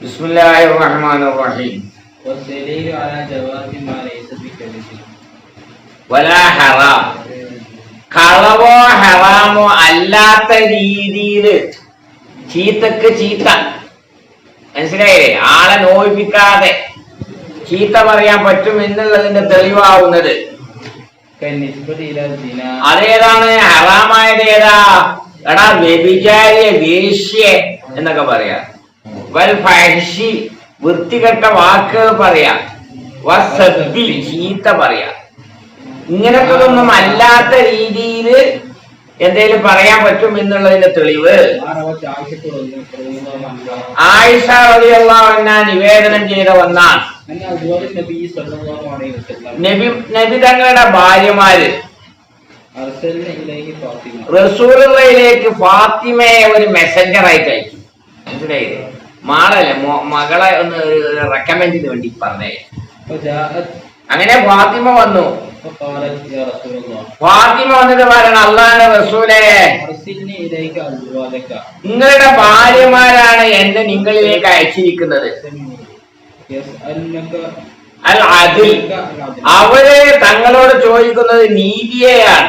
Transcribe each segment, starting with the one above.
ബിസ്മില്ലാഹിർ റഹ്മാനിർ റഹീം. والدليل على جواز ما ليس بكذب വലാ ഹറാം, കളവോ ഹറാമോ അല്ലാത്ത രീതിയിൽ ചീത്തക്ക് ചീത്ത, മനസ്സിലായില്ലേ? ആളെ നോയിപ്പിക്കാതെ ചീത്ത പറയാൻ പറ്റും എന്നുള്ളതിന്റെ തെളിവാവുന്നത് അതേതാണ്? ഹറാമായത് ഏതാ? എടാ വ്യഭിചാരിയെ, വേശ്യെ എന്നൊക്കെ പറയാ. വൽ ഫഹ്ശി, വൃത്തികെട്ട വാക്കുകൾ പറയാ. വസബ്ബി, ചീത്ത പറയാ. ഇങ്ങനത്തെ ഒന്നും അല്ലാത്ത രീതിയിൽ എന്തേലും പറയാൻ പറ്റും എന്നുള്ളതിന്റെ തെളിവ് ആയിഷ റളിയല്ലാഹു അൻഹാ നിവേദനം ചെയ്ത ഒന്നാണ്. നബി തങ്ങളുടെ ഭാര്യമാര് റസൂലുള്ളാഹിയിലേക്ക് ഫാത്തിമയെ ഒരു മെസ്സഞ്ചർ ആയിട്ട് അയച്ചു. മനസ്സിലായില്ലേ? മാളല്ലേ, മകളെ ഒന്ന് റെക്കമെൻഡിന് വേണ്ടി പറഞ്ഞേ. അങ്ങനെ ഫാത്തിമ വന്നു. ഫാത്തിമ വന്നിട്ട് പറയണം, അല്ലാഹുവിന്റെ റസൂലേ, നിങ്ങളുടെ ഭാര്യമാരാണ് എന്നെ നിങ്ങളിലേക്ക് അയച്ചിരിക്കുന്നത്. അൽ അദിൽ, അവര് തങ്ങളോട് ചോദിക്കുന്നത് നീതിയെയാണ്.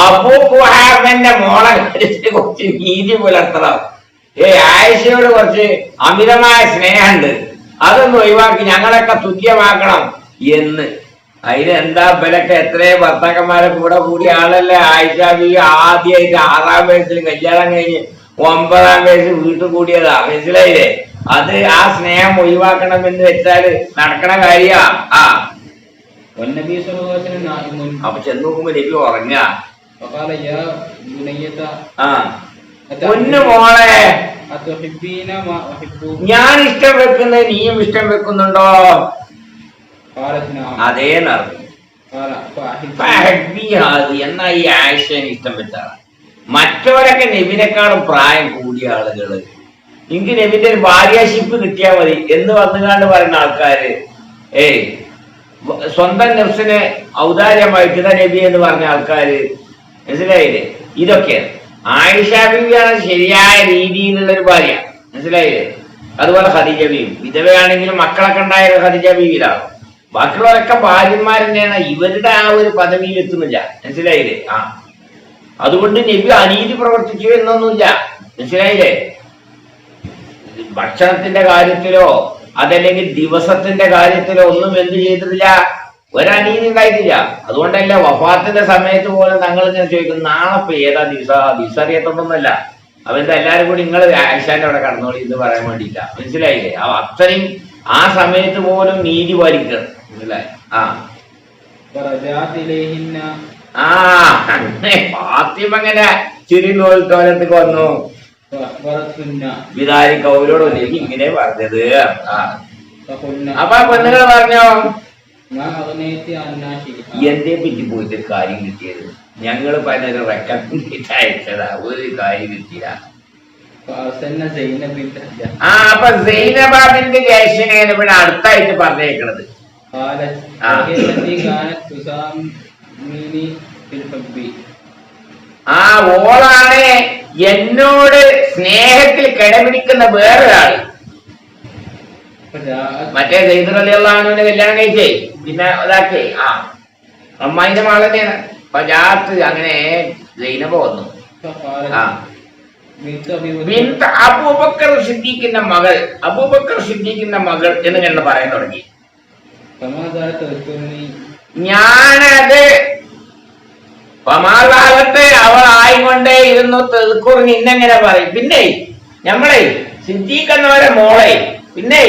അബൂ ഖുഹാഫന്റെ മോളെ കാര്യത്തിൽ കുറച്ച് നീതി പുലർത്തണം. ആയിഷയോട് കുറച്ച് അമിതമായ സ്നേഹമുണ്ട്, അതൊന്നും ഒഴിവാക്കി ഞങ്ങളൊക്കെ തുല്യമാക്കണം എന്ന്. അതിനെന്താ ബലൊക്കെ എത്രയോ ഭർത്താക്കന്മാരെ കൂടെ കൂടിയ ആളല്ലേ ആയിഷ ബീവി. ആദ്യമായിട്ട് 6-ാം വയസ്സിൽ കല്യാണം കഴിഞ്ഞ് 9-ാം വയസ്സിൽ വീട്ടിൽ കൂടിയതാ. മനസ്സിലായില്ലേ? അത് ആ സ്നേഹം ഒഴിവാക്കണം എന്ന് വെച്ചാല് നടക്കണ കാര്യാ. അപ്പൊ ചെന്ന് നോക്കുമ്പോ നബി ഉറങ്ങ. പൊന്നു മോളെ, ഞാൻ ഇഷ്ടം വെക്കുന്നത് നീയും ഇഷ്ടം വെക്കുന്നുണ്ടോ? അതേ നടന്നു. എന്നാ ഈ ആയിഷനെ ഇഷ്ടം വെച്ചാണ്. മറ്റവരൊക്കെ നബിനെക്കാളും പ്രായം കൂടിയ ആളുകള്, എനിക്ക് നബിന്റെ ഒരു ഭാര്യാഷിപ്പ് കിട്ടിയാ മതി എന്ന് വന്നുകാണ്ട് പറയുന്ന ആൾക്കാര്, സ്വന്തം നഫ്സിനെ ഔദാര്യമായിട്ട് നബി എന്ന് പറഞ്ഞ ആൾക്കാര്, മനസ്സിലായില്ലേ? ഇതൊക്കെയാണ്. ആയിഷ ബീവിയാണ് ശരിയായ രീതിയിലുള്ള ഒരു ഭാര്യ, മനസ്സിലായില്ലേ? അതുപോലെ ഖദീജ ബീവി വിധവയാണെങ്കിലും മക്കളൊക്കെ ഉണ്ടായ ഖദീജ ബീവിയിലാണ്. ബാക്കിയുള്ളവരൊക്കെ ഭാര്യന്മാർ തന്നെയാണ്. ഇവരുടെ ആ ഒരു പദവിയിൽ എത്തുന്നില്ല, മനസ്സിലായില്ലേ? അതുകൊണ്ട് നബി അനീതി പ്രവർത്തിച്ചു എന്നൊന്നുമില്ല, മനസ്സിലായില്ലേ? ഭക്ഷണത്തിന്റെ കാര്യത്തിലോ അതല്ലെങ്കിൽ ദിവസത്തിന്റെ കാര്യത്തിലോ ഒന്നും എന്ത് ചെയ്തിട്ടില്ല, ഒരനീതി ഉണ്ടായിട്ടില്ല. അതുകൊണ്ടല്ല വഫാത്തിന്റെ സമയത്ത് പോലും ഞങ്ങൾ ഇങ്ങനെ ചോദിക്കും, നാളെ ഇപ്പൊ ഏതാ ദിവസം അറിയത്തൊന്നല്ല. അവന്റെ എല്ലാരും കൂടി നിങ്ങൾ ആയിഷാന്റെ അവിടെ കടന്നോളി എന്ന് പറയാൻ വേണ്ടിയില്ല, മനസ്സിലായില്ലേ? അത്രയും ആ സമയത്ത് പോലും നീതി പാലിക്കണം, മനസ്സിലായി? ഫാത്തിമ അങ്ങനെ ചിരി തോലത്തേക്ക് വന്നു. വിതാരിക്ക അവരോട് ഇങ്ങനെ പറഞ്ഞത്. അപ്പൊ പെണ്ണുങ്ങൾ പറഞ്ഞോ, എന്തേ പറ്റി പോയിട്ട് കാര്യം കിട്ടിയത്? ഞങ്ങള് പറഞ്ഞൊരു റെക്കമെൻഡ് അയച്ചതാ, ഒരു കാര്യം കിട്ടിയില്ല. അപ്പൊ സൈനബിന്റെ ജേഷനെയാണ് ഇവിടെ അടുത്തായിട്ട് പറഞ്ഞേക്കണത്. ഓളാണ് എന്നോട് സ്നേഹത്തിൽ കിടപിടിക്കുന്ന വേറൊരാള്. മറ്റേ സൈദ് റളിയല്ലാഹു അൻഹുവിനെ കല്യാണം കഴിച്ചേ പിന്നെ അതാക്കേ അമ്മായിന്റെ മകൾ തന്നെയാണ്. അപ്പൊ ജാത്ത് അങ്ങനെ സൈനബ വന്നു. അബൂബക്കർ സിദ്ദീഖിന്റെ മകൾ, അബൂബക്കർ സിദ്ദീഖിന്റെ മകൾ എന്ന് ഞാൻ പറയാൻ തുടങ്ങി. ഞാനത് പമാകാലത്ത് അവൾ ആയിക്കൊണ്ടേ ഇരുന്നു. തെക്കുറിന് ഇന്നെങ്ങനെ പറയും. പിന്നെ നമ്മളെ സിദ്ദീഖ് എന്നവരെ മോളെ, പിന്നെ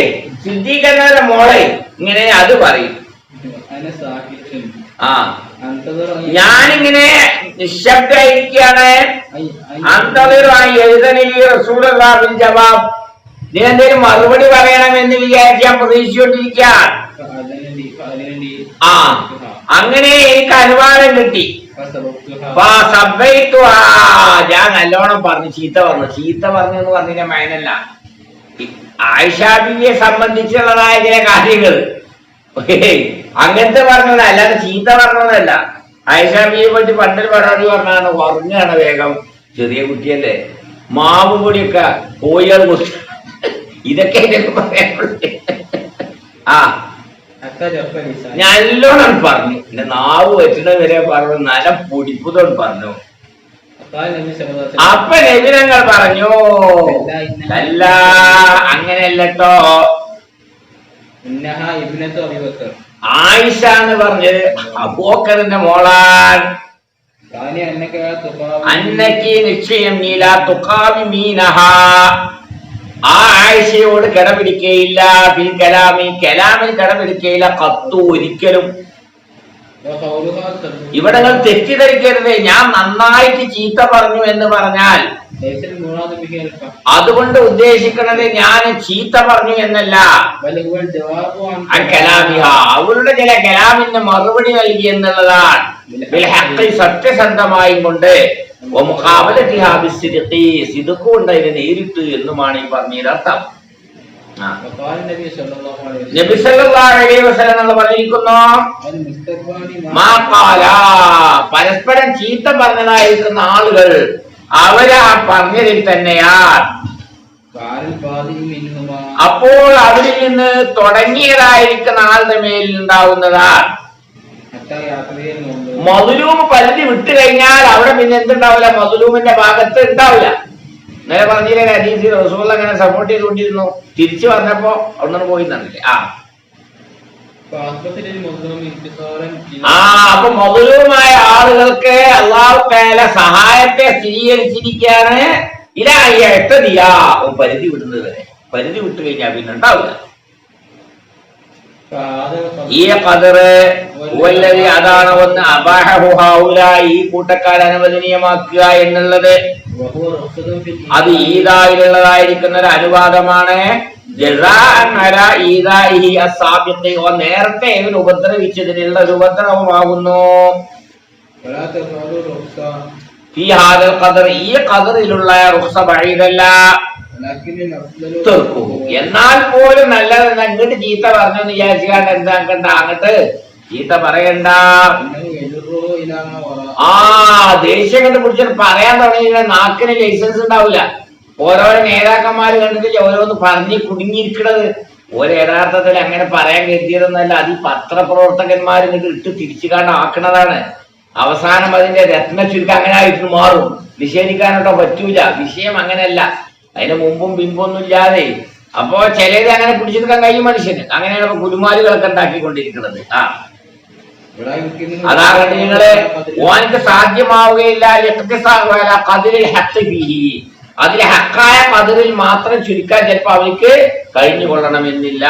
സിദ്ദീഖ് എന്നവരെ മോളെ, ഇങ്ങനെ അത് പറയും. ഞാനിങ്ങനെ നിശബ്ദായിരിക്കുകയാണ്. ജവാബ്, നീ എന്തേലും മറുപടി പറയണമെന്ന് വിചാരിച്ച് ഞാൻ പ്രതീക്ഷിച്ചുകൊണ്ടിരിക്കുകയാണ്. അങ്ങനെ എനിക്ക് അനുവാദം കിട്ടി. ഞാൻ നല്ലോണം പറഞ്ഞു, ചീത്ത പറഞ്ഞു. ചീത്ത പറഞ്ഞു എന്ന് പറഞ്ഞ മൈനല്ല, ആയിഷ ബീവിയെ സംബന്ധിച്ചുള്ളതായ ചില കാര്യങ്ങൾ അങ്ങനത്തെ പറഞ്ഞത്, അല്ലാതെ ചീത്ത പറഞ്ഞതല്ല. ആയിഷ ബീവിയെ പറ്റി പണ്ടൊരു പരാതി പറഞ്ഞാണ്, ഉറങ്ങാണ് വേഗം, ചെറിയ കുട്ടിയല്ലേ, മാവ് പൊടിയൊക്കെ കോഴികൾ കുത്തി ഇതൊക്കെ എനിക്ക് പറയാനുള്ളത്. ആ നല്ലോണം പറഞ്ഞു, എന്റെ നാവ് വെച്ചിട്ട് വരെ പറഞ്ഞു, നല്ല പൊടിപ്പുതോട് പറഞ്ഞു. അപ്പൊ നബിതങ്ങൾ പറഞ്ഞു, അല്ല അങ്ങനെയല്ലോ, ആയിഷ എന്ന് പറഞ്ഞത് അബൂബക്കറിന്റെ മോളാൻ. അന്നക്ക് നിശ്ചയം നീല തുക്കാമി മീനഹ, ആ ആയിഷയോട് കിടപിടിക്കയില്ല, ബിൽ കലാമി കലാമിൽ കിടപിടിക്കയില്ല, കത്തു ഒരിക്കലും. ഇവിടെ നിങ്ങൾ തെറ്റിദ്ധരിക്കരുത്, ഞാൻ നന്നായിട്ട് ചീത്ത പറഞ്ഞു എന്ന് പറഞ്ഞാൽ അതുകൊണ്ട് ഉദ്ദേശിക്കുന്നത് ഞാൻ ചീത്ത പറഞ്ഞു എന്നല്ല, കലാമിഹ അവളുടെ ചില കലാമിന് മറുപടി നൽകി എന്നുള്ളതാണ്. സത്യസന്ധമായും കൊണ്ട് സിദുക്കുണ്ട് അതിനെ നേരിട്ട് എന്നുമാണ് ഈ പറഞ്ഞതിന്റെ അർത്ഥം. നബി സല്ലല്ലാഹു അലൈഹി വസല്ലം പറഞ്ഞിരിക്കുന്നു, പരസ്പരം ചീത്ത പറഞ്ഞതായിരിക്കുന്ന ആളുകൾ അവരാ പറഞ്ഞതിൽ തന്നെയാണ്. അപ്പോൾ അവരിൽ നിന്ന് തുടങ്ങിയതായിരിക്കുന്ന ആളുടെ മേലിൽ ഉണ്ടാവുന്നതാണ്. മദ്ലൂം പരിധി വിട്ടു കഴിഞ്ഞാൽ അവിടെ പിന്നെ എന്തുണ്ടാവില്ല, മദ്ലൂമിന്റെ ഭാഗത്ത് ഉണ്ടാവില്ല. നേരെ പറഞ്ഞില്ലേ ഹദീസിൽ റസൂൽ അങ്ങനെ സപ്പോർട്ട് ചെയ്തുകൊണ്ടിരുന്നു, തിരിച്ചു പറഞ്ഞപ്പോ അവിടെ പോയി തന്നില്ലേ. അപ്പൊ മദ്ലൂമായ ആളുകൾക്ക് അല്ലാഹു തആല സഹായത്തെ സ്ഥിരീകരിച്ചിരിക്കുകയാണ്. എത്തതിയാ പരിധി വിടുന്നത് വരെ, പരിധി വിട്ടു കഴിഞ്ഞാൽ പിന്നെ ഉണ്ടാവില്ല. ഈ ഖദറ് അതാണ് ഒന്ന് അബാഹു ഹൗലാ, ഈ കൂട്ടക്കാർ അനുവദനീയമാക്കുക എന്നുള്ളത്. അത് ഈദായിലുള്ളതായിരിക്കുന്ന ഒരു അനുവാദമാണ്. നേരത്തെ ഇവൻ ഉപദ്രവിച്ചതിനുള്ള ഒരു ഉപദ്രവമാകുന്നു. ഈ ഖദറിലുള്ള റുഖ്സ ബഈദല്ല, എന്നാൽ പോലും നല്ലത് അങ്ങോട്ട് ചീത്ത പറഞ്ഞു എന്ന് വിചാരിച്ചാണ്ട് എന്താക്കണ്ട, അങ്ങോട്ട് ചീത്ത പറയണ്ട. ദേഷ്യം കണ്ട് പിടിച്ചിട്ട് പറയാൻ തുടങ്ങിയ നാക്കിന് ലൈസൻസ് ഉണ്ടാവില്ല. ഓരോരോ നേതാക്കന്മാര് കണ്ടിട്ടില്ല ഓരോന്ന് പറഞ്ഞ് കുടുങ്ങിയിരിക്കണത്. ഓരോ യഥാർത്ഥത്തിൽ അങ്ങനെ പറയാൻ കരുതിയതൊന്നല്ല, അത് ഈ പത്രപ്രവർത്തകന്മാർ നിങ്ങൾക്ക് ഇട്ട് തിരിച്ചു ആക്കണതാണ്. അവസാനം അതിന്റെ രത്ന ചുരുക്കം അങ്ങനെ ആയിട്ട് മാറും. നിഷേധിക്കാനോട്ടോ പറ്റൂല, വിഷയം അങ്ങനെയല്ല, അതിന് മുമ്പും പിമ്പൊന്നും ഇല്ലാതെ. അപ്പോ ചിലത് അങ്ങനെ പിടിച്ചെടുക്കാൻ കഴിയും മനുഷ്യന്. അങ്ങനെയാണ് കുലുമാലുകളൊക്കെ ഉണ്ടാക്കിക്കൊണ്ടിരിക്കുന്നത്. അതാകട്ടെ നിങ്ങള് ഓനക്ക് സാധ്യമാവുകയില്ല അതിലെ ഹക്കായ കതിറിൽ മാത്രം ചുരുക്കാൻ ചിലപ്പോ അവർക്ക് കഴിഞ്ഞുകൊള്ളണമെന്നില്ല.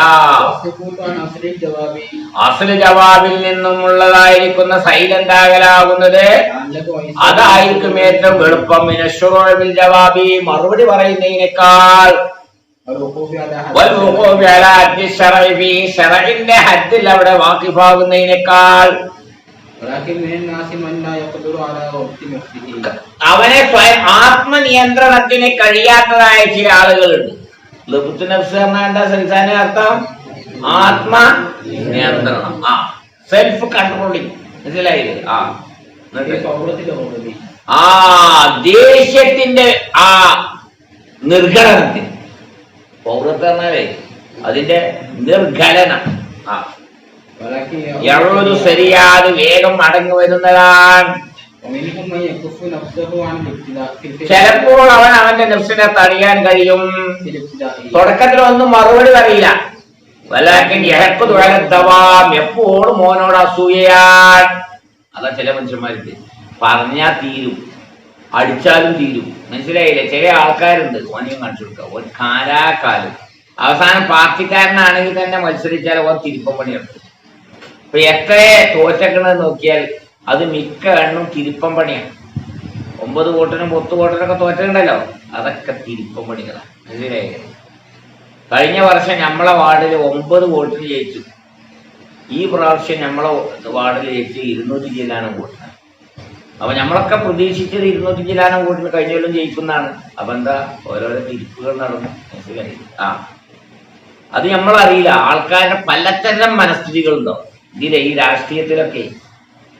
അസ്ല ജവാബിൽ നിന്നുമുള്ളതായിരിക്കുന്ന സൈലന്റ് ആകലാകുന്നത് അതായിരിക്കും ഏറ്റവും എളുപ്പം. മിനശ്ശുറൂഇൽ ജവാബി മറുപടി പറയുന്നതിനേക്കാൾ ശറഇന്റെ ഹദ്ദിൽ അവിടെ വാഖിഫാകുന്നതിനേക്കാൾ അവനെ സ്വയം ആത്മനിയന്ത്രണത്തിന് കഴിയാത്തതായ ചില ആളുകളുണ്ട്. ലബുത്ത് നഫ്സ് എന്താ സൽസാന്റെ അർത്ഥം? ആത്മനിയന്ത്രണം, സെൽഫ് കൺട്രോളിങ്. മനസ്സിലായില്ലേ? ദേഷ്യത്തിന്റെ നിർഘടനത്തിന്, പൗരത്വം പറഞ്ഞാലേ അതിന്റെ നിർഘടനം. ശരിയാത് വേഗം മടങ്ങി വരുന്നതാണ്. ചിലപ്പോൾ അവൻ അവന്റെ നഫ്സിനെ തടയാൻ കഴിയും. തുടക്കത്തിൽ ഒന്നും മറുപടി പറയില്ല. വലാക്കിൻ യഹഖുദുഅലദ്ദവാം, എപ്പോഴും മോനോട് അസൂയയാൻ. അതാ ചില മനുഷ്യന്മാർക്ക് പറഞ്ഞാൽ തീരും, അടിച്ചാലും തീരും. മനസ്സിലായില്ലേ? ചില ആൾക്കാരുണ്ട് ഓനെയും കാണിച്ചു കൊടുക്കുക, ഓൻ കാലാകാലം അവസാനം പാർട്ടിക്കാരനാണെങ്കിൽ തന്നെ മത്സരിച്ചാൽ ഓൻ തിരുപ്പം പണിയെടുക്കും. ഇപ്പൊ എത്ര തോറ്റക്കണെന്ന് നോക്കിയാൽ അത് മിക്ക എണ്ണും തിരുപ്പം പണിയാണ്. 9 വോട്ടിനും 10 വോട്ടിനൊക്കെ തോറ്റുണ്ടല്ലോ, അതൊക്കെ തിരുപ്പം പണികളാണ്. മനസ്സിലായില്ലേ? കഴിഞ്ഞ വർഷം നമ്മളെ വാർഡിൽ 9 വോട്ടിന് ജയിച്ചു. ഈ പ്രാവശ്യം നമ്മളെ വാർഡിൽ ജയിച്ച് 200 ചില്ലാനം വോട്ടിന്. അപ്പൊ നമ്മളൊക്കെ പ്രതീക്ഷിച്ചത് 200 ചില്ലാനം വോട്ടിന് കഴിഞ്ഞ കൊല്ലം ജയിക്കുന്നതാണ്. അപ്പൊ എന്താ ഓരോരോ തിരിപ്പുകൾ നടന്നു. മനസ്സിലായി? അത് നമ്മളറിയില്ല. ആൾക്കാരുടെ പലതരം മനസ്ഥിതികളുണ്ടാവും ഇതിലെ. ഈ രാഷ്ട്രീയത്തിലൊക്കെ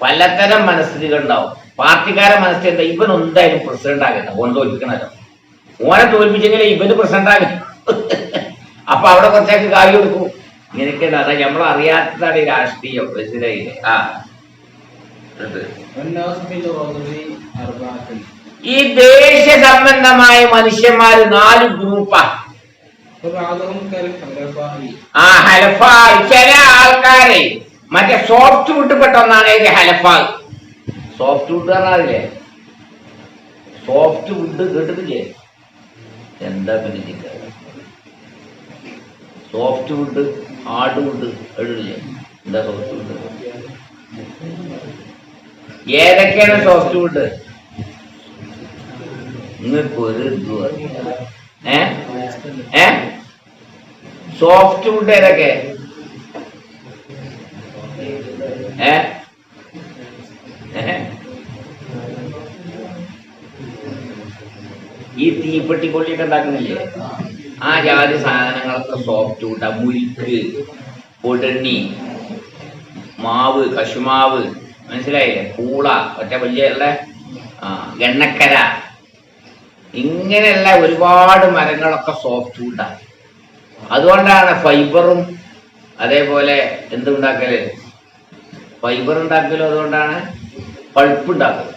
പലതരം മനസ്ഥിതികൾ ഉണ്ടാവും. പാർട്ടിക്കാരെ മനസ്ഥിതി എന്താ, ഇവൻ എന്തായാലും പ്രസിഡന്റ് ആകണ്ട, ഓൻ തോൽപ്പിക്കണല്ലോ. ഓനെ തോൽപ്പിച്ചെങ്കിലേ ഇവന് പ്രസിഡന്റ് ആകും. അപ്പൊ അവിടെ കുറച്ചേക്ക് കായ് കൊടുക്കും. ഇങ്ങനെയൊക്കെയാണ്. അതാ നമ്മളറിയാത്തതാണ് ഈ രാഷ്ട്രീയം. മനസ്സിലായില്ലേ? ഈ ദേശീയ സംബന്ധമായ മനുഷ്യന്മാര് 4 ഗ്രൂപ്പാ. ഹലഫായ്. ചില ആൾക്കാരെ മറ്റേ സോഫ്റ്റ് വുഡ് പെട്ട ഒന്നാണ് ഇത് ഹലഫായ്. സോഫ്റ്റ് വുഡ് പറഞ്ഞാലേ സോഫ്റ്റ് വുഡ് കേട്ടിട്ടില്ലേ? എന്താ പിന്നെ സോഫ്റ്റ് വുഡ്, ഹാർഡ് വുഡ് കേട്ടിട്ടില്ലേ? എന്താ സോഫ്റ്റ് വുഡ്? ഏതൊക്കെയാണ് സോഫ്റ്റ് വുഡ്? നിങ്ങൾക്ക് ഒരു സോഫ്റ്റ് വുഡ് ഏതൊക്കെ? ഈ തീപ്പെട്ടി കൊള്ളിയൊക്കെ ഉണ്ടാക്കുന്നില്ലേ? ആ ജാതി സാധനങ്ങളൊക്കെ സോഫ്റ്റ് വുഡാ. മുരിക്ക്, പൊടണ്ണി, മാവ്, കശുമാവ്, മനസ്സിലായില്ലേ? പൂള, ഒറ്റ വലിയുള്ള എണ്ണക്കര, ഇങ്ങനെയുള്ള ഒരുപാട് മരങ്ങളൊക്കെ സോഫ്റ്റ് വുഡാണ്. അതുകൊണ്ടാണ് ഫൈബറും അതേപോലെ എന്തുണ്ടാക്കല്, ഫൈബർ ഉണ്ടാക്കലും. അതുകൊണ്ടാണ് പൾപ്പ് ഉണ്ടാക്കൽ.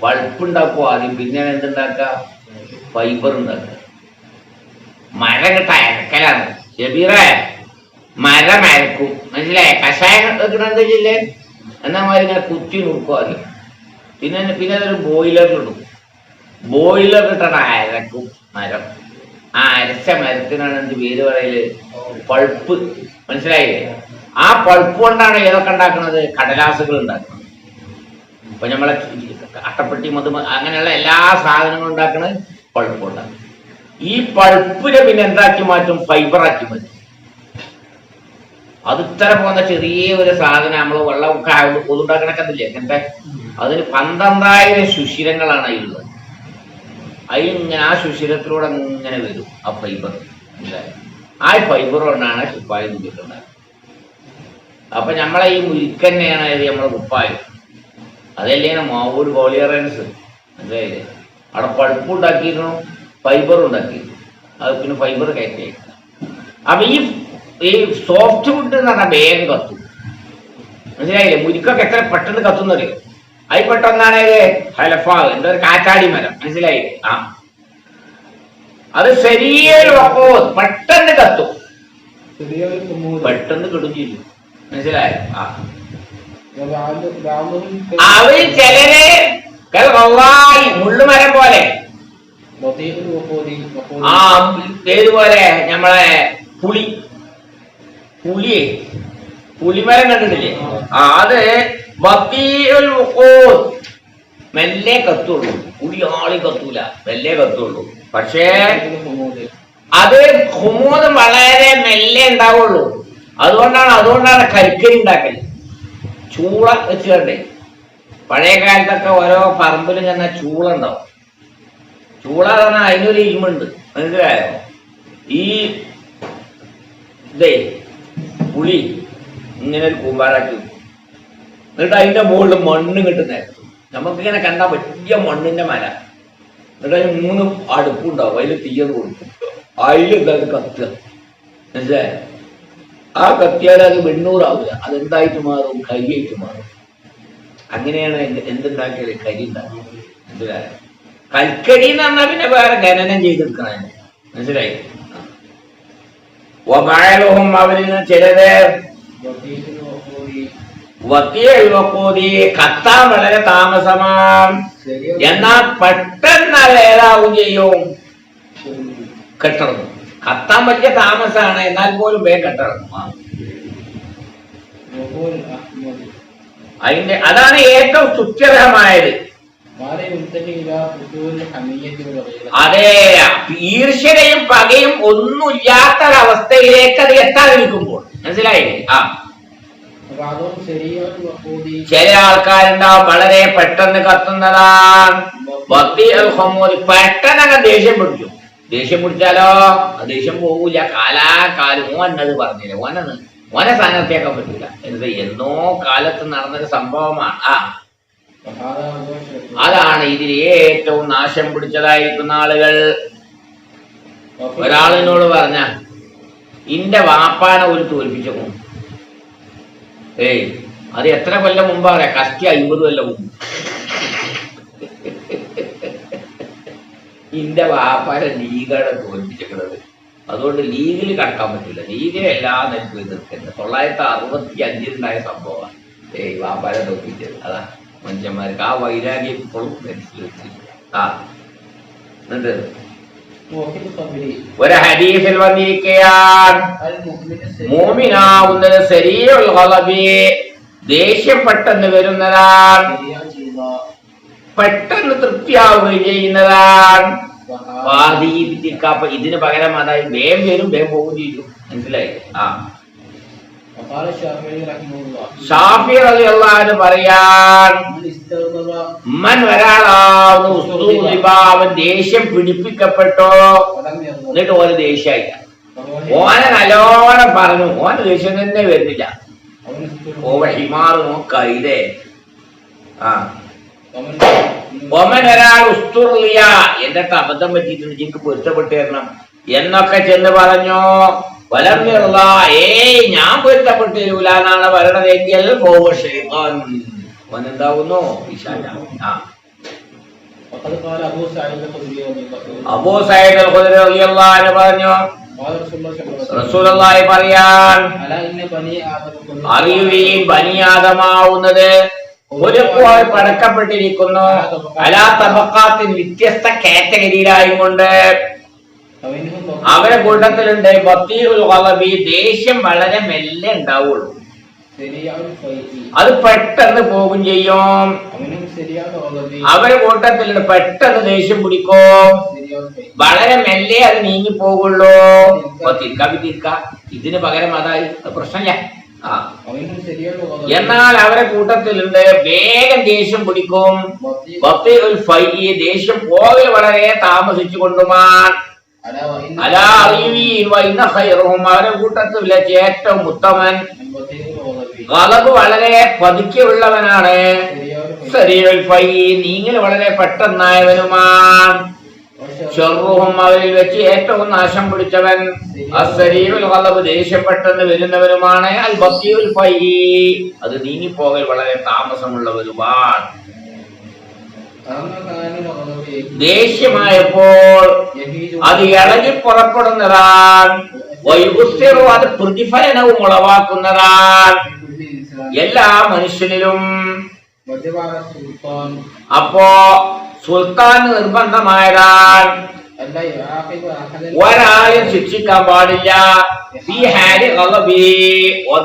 പൾപ്പ് ഉണ്ടാക്കും ആദ്യം, പിന്നെ എന്തുണ്ടാക്കുക? ഫൈബർ ഉണ്ടാക്കുക. മരം കിട്ട അരക്കലാണ് ഷബീറേ. മരം അരക്കും, മനസ്സിലായ? കഷായം വെക്കണെന്താ ചെയ്യില്ലേ? എന്നാ മാതിരി ഇങ്ങനെ കുത്തി നോക്കും ആദ്യം. പിന്നെ അതൊരു ബോയിലറിലിടും. ബോയിലറിലിട്ടാണ് അരക്കും മരം. ആ അരച്ച മരത്തിനാണ് എന്ത് പേര് പറയല്? പൾപ്പ്. മനസ്സിലായില്ലേ? ആ പൾപ്പ് കൊണ്ടാണ് ഏതൊക്കെ ഉണ്ടാക്കുന്നത്? കടലാസുകൾ ഉണ്ടാക്കുന്നത്. ഇപ്പൊ നമ്മളെ അട്ടപ്പെട്ടി, മധുമ, അങ്ങനെയുള്ള എല്ലാ സാധനങ്ങളും ഉണ്ടാക്കുന്നത് പൾപ്പ് കൊണ്ടാണ്. ഈ പൾപ്പിനെ പിന്നെ എന്താക്കി മാറ്റും? ഫൈബറാക്കി മാറ്റും. അത് ഇത്ര പോകുന്ന ചെറിയ ഒരു സാധനം നമ്മൾ വെള്ളമൊക്കെ പൊതുണ്ടാക്കണക്കത്തില്ലേ അങ്ങനത്തെ, അതിന് 12,000 സുഷിരങ്ങളാണ് അതിലുള്ളത്. അതിലിങ്ങനെ ആ സുഷിരത്തിലൂടെ ഇങ്ങനെ വരും ആ ഫൈബർ. ആ ഫൈബർ കൊണ്ടാണ് കുപ്പായം തുന്നിട്ടുണ്ടായത്. അപ്പൊ നമ്മളെ ഈ മുരിക്കന്നെയാണ് ഇത് നമ്മളെ കുപ്പായം. അതല്ലേ മാവൂർ കോളിയറൻസ്. മനസ്സിലായില്ലേ? അവിടെ പൾപ്പ് ഉണ്ടാക്കിയിരുന്നു, ഫൈബർ ഉണ്ടാക്കിയിരുന്നു. അത് പിന്നെ ഫൈബർ കയറ്റി. അപ്പൊ ഈ സോഫ്റ്റ് വുഡ് എന്ന് പറഞ്ഞാൽ വേഗം കത്തും. മനസ്സിലായില്ലേ? മുരിക്കൊക്കെ എത്ര പെട്ടെന്ന് കത്തുന്നറിയോ? അതിൽ പെട്ടെന്നാണ് ഹലഫാ, എന്താ ഒരു കാറ്റാടി മരം. മനസ്സിലായില്ലേ? അത് ശരിയോ പെട്ടെന്ന് കത്തും, പെട്ടെന്ന് കിടും ചെയ്യും. മനസ്സിലായോ? അവര് ചിലര് മുള്ളുമരം പോലെ, ഏതുപോലെ നമ്മളെ പുളിമരം കണ്ടിട്ടില്ലേ? അത് മെല്ലെ കത്തുള്ളൂ. പുളി ആളി കത്തൂല, മെല്ലെ കത്തുള്ളൂ. പക്ഷേ അത് ഹുമൂദ് വളരെ മെല്ലെ ഉണ്ടാവുള്ളൂ. അതുകൊണ്ടാണ് കരിക്കരി ഉണ്ടാക്കല്. ചൂള വെച്ച് കണ്ടേ, പഴയ കാലത്തൊക്കെ ഓരോ പറമ്പിലും ചെന്ന ചൂള ഉണ്ടാവും. ചൂള പറഞ്ഞാൽ അതിനൊരു ഇൽമുണ്ട്. മനസ്സിലായോ? ഈ പുളി ഇങ്ങനെ ഒരു കൂമ്പാറാക്കി, എന്നിട്ട് അതിന്റെ മുകളിൽ മണ്ണ് കിട്ടുന്നേ. നമുക്കിങ്ങനെ കണ്ടാൽ വലിയ മണ്ണിന്റെ മര, എന്നിട്ട് അതിന് 3 അടുപ്പുണ്ടാവും. അതിൽ തീയത് കൊടുക്കും. അതിലെന്താ കത്തുക? മനസ്സിലായോ? ആ കത്തിയാൽ അത് വെണ്ണൂറാവില്ല. അതെന്തായിട്ട് മാറും? കരിയായിട്ട് മാറും. അങ്ങനെയാണ് എന്തുണ്ടാക്കിയത്? കരി ഉണ്ടാക്കി. മനസ്സിലായോ? കൽക്കരി എന്ന് പറഞ്ഞാൽ പിന്നെ വേറെ ഖനനം ചെയ്തെടുക്കണേ. മനസ്സിലായി? വമായലോഹം, അവരിൽ നിന്ന് ചിലത് കത്താൻ വളരെ താമസമാണ്. എന്നാൽ പെട്ടെന്ന് ഏതാവും ചെയ്യും? കെട്ടണം. കത്താൻ പറ്റിയ താമസമാണ്, എന്നാൽ പോലും വേഗം കെട്ടണം. അതാണ് ഏറ്റവും തുച്ഛരമായത്. അതെ, ഈർഷ്യതയും പകയും ഒന്നുമില്ലാത്തൊരവസ്ഥയിലേക്ക് അത് എത്താതിരിക്കുമ്പോൾ. മനസ്സിലായില്ലേ? ചില ആൾക്കാരുണ്ടാവും വളരെ പെട്ടെന്ന് കത്തുന്നതാണ്. പെട്ടെന്നങ്ങ് ദേഷ്യം പിടിക്കും. ദേഷ്യം പിടിച്ചാലോ ദേഷ്യം പോകൂല. കാലാകാലം ഓന്നത് പറഞ്ഞില്ല, ഓനെ സ്ഥാനത്തേക്കാൻ പറ്റൂല. എന്നോ കാലത്ത് നടന്നൊരു സംഭവമാണ്. അതാണ് ഇതിൽ ഏറ്റവും നാശം പിടിച്ചതായിരിക്കുന്ന ആളുകൾ. ഒരാളിനോട് പറഞ്ഞ ഇന്റെ വാപ്പാനെ ഒരു തോൽപ്പിച്ചു. അത് എത്ര കൊല്ലം മുമ്പാ പറയാ? കഷ്ടി 50 കൊല്ലം മുമ്പ്. ഇന്റെ വാപ്പാനെ ലീഗാണ് തോൽപ്പിച്ചിട്ടുള്ളത്. അതുകൊണ്ട് ലീഗിൽ കടക്കാൻ പറ്റില്ല. ലീഗിലെ എല്ലാ നിലക്കും എതിർക്കുന്നത് 1965 സംഭവമാണ്. വാപ്പാനെ തോൽപ്പിച്ചത്. അതാ മനുഷ്യന്മാർക്ക് ആ വൈരാഗ്യം ഇപ്പോഴും എന്നിട്ട് ഒരു ഹദീസിൽ വന്നിരിക്കുകയാണ്, മൂമിനാവുന്നത് സരീഉൽ ഖളബി, ദേഷ്യം പെട്ടെന്ന് വരുന്നതാണ്, പെട്ടെന്ന് തൃപ്തിയാവുകയും ചെയ്യുന്നതാണ്. ഇതിന് പകരം അതായത് വേം വരും വേം പോകുകയും ചെയ്യും. മനസ്സിലായി? ഷാഫി റളിയല്ലാഹു അൻഹു പറയാൻ, അവൻ ദേഷ്യം പിടിപ്പിക്കപ്പെട്ടോ, എന്നിട്ട് ഓന് ദേഷ്യായില്ല. ഓനെ നല്ലോണം പറഞ്ഞു, ഓന് ദേഷ്യം തന്നെ വരുന്നില്ല. ഹിമാറ് നോക്കൈതേ ഒമൻ ഒരാൾ ഉസ്തുറിയ, എന്റെ അബദ്ധം പറ്റിയിട്ടുണ്ട്, എനിക്ക് പൊരുത്തപ്പെട്ടു തരണം എന്നൊക്കെ ചെന്ന് പറഞ്ഞു. വലമിറുള്ള ഞാൻ പൊരുത്തപ്പെട്ടു തരൂല എന്നാണ് പറയണതെങ്കിൽ ഓനെന്താവുന്നു? അബൂ സഈദ് അൽ ഖുദരി റളിയല്ലാഹു അൻഹു പറഞ്ഞു, റസൂലുള്ളാഹി പറയാൻ, അറിയുവീൻ, ബനി ആദമാവുന്നത് ഒരു പോൽ പടക്കപ്പെട്ടിരിക്കുന്നു അലാ തബഖാത്തിൻ, വ്യത്യസ്ത കാറ്റഗറിയിലായും കൊണ്ട്. അവരെ കൂട്ടത്തിലുണ്ട് ബത്തീഉൽ ഖളബി, ദേഷ്യം വളരെ മെല്ലെ ഉണ്ടാവുള്ളൂ, അത് പെട്ടെന്ന് പോകും ചെയ്യും. അവരെ കൂട്ടത്തിലുണ്ട് പെട്ടെന്ന് ദേഷ്യം പിടിക്കും, വളരെ മെല്ലെ അത് നീങ്ങി പോകുള്ളൂ. ഇതിന് പകരം അതായി പ്രശ്നമില്ല. എന്നാൽ അവരെ കൂട്ടത്തിലുണ്ട് വേഗം ദേഷ്യം പിടിക്കും, ദേഷ്യം പോകൽ വളരെ താമസിച്ചു കൊണ്ടുമാൻ. അവരെ കൂട്ടത്തിൽ വെച്ച് ഏറ്റവും ഉത്തമൻ ഖളബ് വളരെ പതുക്കെയുള്ളവനാണ്, നീങ്ങൽ വളരെ പെട്ടെന്നായവനുമാണ്. ഷർറുഹും അവരിൽ വെച്ച് ഏറ്റവും നാശം പിടിച്ചവൻ അസ്സരീഉൽ ഖളബ്, ദേഷ്യം പെട്ടെന്ന് വരുന്നവനുമാണ്. അൽ ബത്തീഉൽ ഫൈഇ, അത് നീങ്ങിപ്പോകൽ വളരെ താമസമുള്ളവരുമാണ്. ദേഷ്യമായപ്പോൾ അത് ഇളകി പുറപ്പെടുന്നതാണ്, അത് പ്രതിഫലനവും ഉളവാക്കുന്നതാണ് എല്ലാ മനുഷ്യനിലും. അപ്പോ സുൽത്താൻ നിർബന്ധമായതാണ്, ഒരാളെയും ശിക്ഷിക്കാൻ പാടില്ല.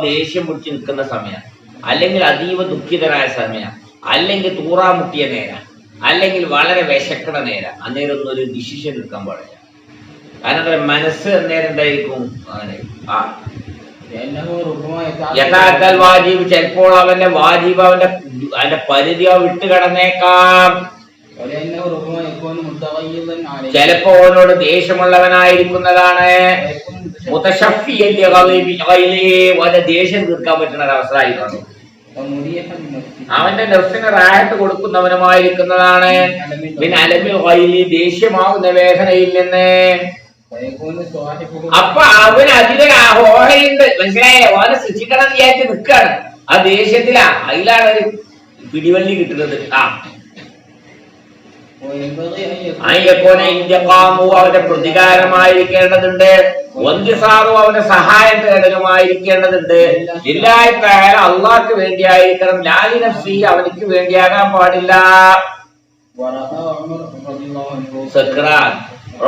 ദേഷ്യം പിടിച്ച് നിൽക്കുന്ന സമയം, അല്ലെങ്കിൽ അതീവ ദുഃഖിതരായ സമയം, അല്ലെങ്കിൽ തൂറാമുട്ടിയ നേരം, അല്ലെങ്കിൽ വളരെ വിശക്കണ നേരം, അന്നേരം ഒന്നും ഒരു ഡിസിഷൻ എടുക്കാൻ പാടില്ല. കാരണം മനസ്സ് അന്നേരം എന്തായിരിക്കും? അങ്ങനെ യഥാർത്ഥ വാജിബ് ചിലപ്പോൾ അവന്റെ വാജിബ് അവന്റെ പരിധി വിട്ട് കടന്നേക്കാം. ചിലപ്പോ അവനോട് ദേഷ്യമുള്ളവനായിരിക്കുന്നതാണ്. ദേഷ്യം തീർക്കാൻ പറ്റുന്ന ഒരവസരമായിട്ടാണ്. അവന്റെ നഫ്സിന് റാഹത്ത് കൊടുക്കുന്നവനുമായിരിക്കുന്നതാണ്. പിന്നെ അലമിൽ ഖൈലി, ദേഷ്യമാവുന്ന വേദനയിൽ നിന്ന്. അപ്പൊ അവന് അതിലൊരു ഓഹയുണ്ട്, മനസ്സിലായേ? ഓനെ ശിക്ഷിക്കണം വിചാരിച്ച് നിൽക്കാണ്, ആ ദേഷ്യത്തിലാ, അതിലാണ് ഒരു പിടിവള്ളി കിട്ടുന്നത്. അവന്റെ പ്രതികാരമായിരിക്കേണ്ടതുണ്ട്, ഒന്തിസാറും അവന്റെ സഹായം തേടലുമായിരിക്കേണ്ടതുണ്ട്. ഇല്ലായ്മ അള്ളാഹ്ക്ക് വേണ്ടിയായിരിക്കണം, ലാലി നഫ്സി, അവനിക്ക് വേണ്ടിയാകാൻ പാടില്ല.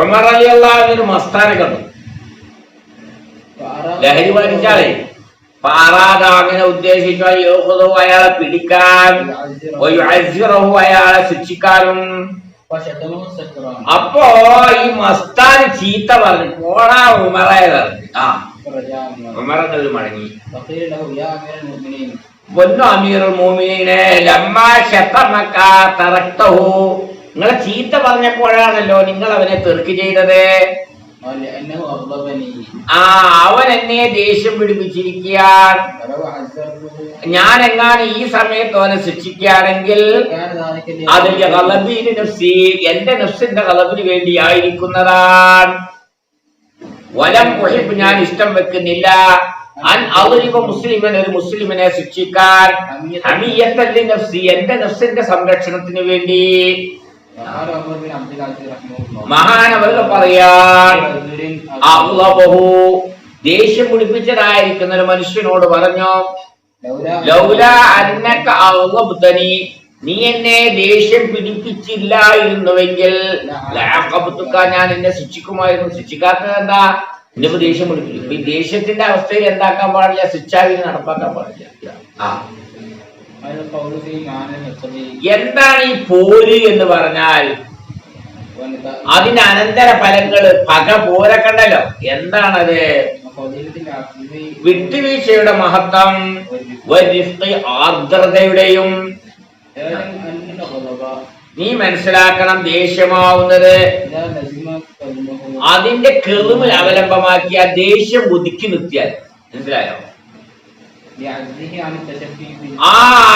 ഉമർ റളിയല്ലാഹു അൻഹു മസ്താനെ കണ്ടു, ലഹരി ബാധിച്ചാലേ അങ്ങനെ ഉദ്ദേശിച്ചു അയാളെ പിടിക്കാൻ, അയാളെ ശിക്ഷിക്കാനും. അപ്പോ ഈ മസ്താൻ ചീത്ത പറഞ്ഞു, പോടാ ഉമറെ പറഞ്ഞു. ഉമർ മടങ്ങി, പൊന്നു അമീറുൽ മുഅ്മിനീനെ, ലമ്മാ ശതമക തറക്തഹു, നിങ്ങളെ ചീത്ത പറഞ്ഞപ്പോഴാണല്ലോ നിങ്ങൾ അവനെ തെറുക്ക് ചെയ്തത്. ولأنه أغضبني അവൻ എന്നെ ദേഷ്യം പിടിപ്പിച്ചിരിക്കാൻ ولو عذبته ഞാൻ എങ്ങാനും ഈ സമയത്ത് അവനെ ശിക്ഷിക്കുകയാണെങ്കിൽ كان ذلك അത് കളബീന് നഫ്സി എന്റെ നഫ്സിന്റെ കളബിന് വേണ്ടിയായിരിക്കുന്നതാണ്. വലം മുഹിബ് ഞാൻ ഇഷ്ടം വെക്കുന്നില്ല അൻ അളിബ മുസ്ലിമൻ ഒരു മുസ്ലിമിനെ ശിക്ഷിക്കാൻ ഹമിയത്തല്ലി നഫ്സി എന്റെ നഫ്സിന്റെ സംരക്ഷണത്തിന് വേണ്ടി. وقال عمر بن عبد العزيز رحمه الله മഹാനവர்கள் പറയാൻ അള്ളബഹു ദേഷ്യം പിടിപ്പിച്ചതായിരിക്കുന്ന ഒരു മനുഷ്യനോട് പറഞ്ഞു ലൗല അന്നക അഗ്ളബ്തനി നീ എന്നെ ദേഷ്യം പിടിപ്പിച്ചില്ലായിരുന്നുവെങ്കിൽ ലഅഖബ്തുക ഞാൻ എന്നെ ശിക്ഷിക്കുമായിരുന്നു. ശിക്ഷിക്കാത്തത് എന്താ? നിനക്ക് ദേഷ്യം പിടിപ്പിച്ചു. ഈ ദേഷ്യത്തിന്റെ അവസ്ഥയിൽ എന്താക്കാൻ പാടില്ല? ശിക്ഷാവിധി നടപ്പാക്കാൻ പാടില്ല. എന്താണ് ഈ പോര് എന്ന് പറഞ്ഞാൽ? അതിന്റെ അനന്തര ഫലങ്ങള് പക പോരക്കണ്ടല്ലോ. എന്താണത്? വിട്ടുവീഴ്ചയുടെ മഹത്വം, ആർദ്രതയുടെയും. നീ മനസ്സിലാക്കണം, ദേഷ്യമാവുന്നത് അതിന്റെ കെറുമിൽ അവലംബമാക്കിയ ദേഷ്യം ഒതുക്കി നിർത്തിയാൽ. മനസ്സിലായോ?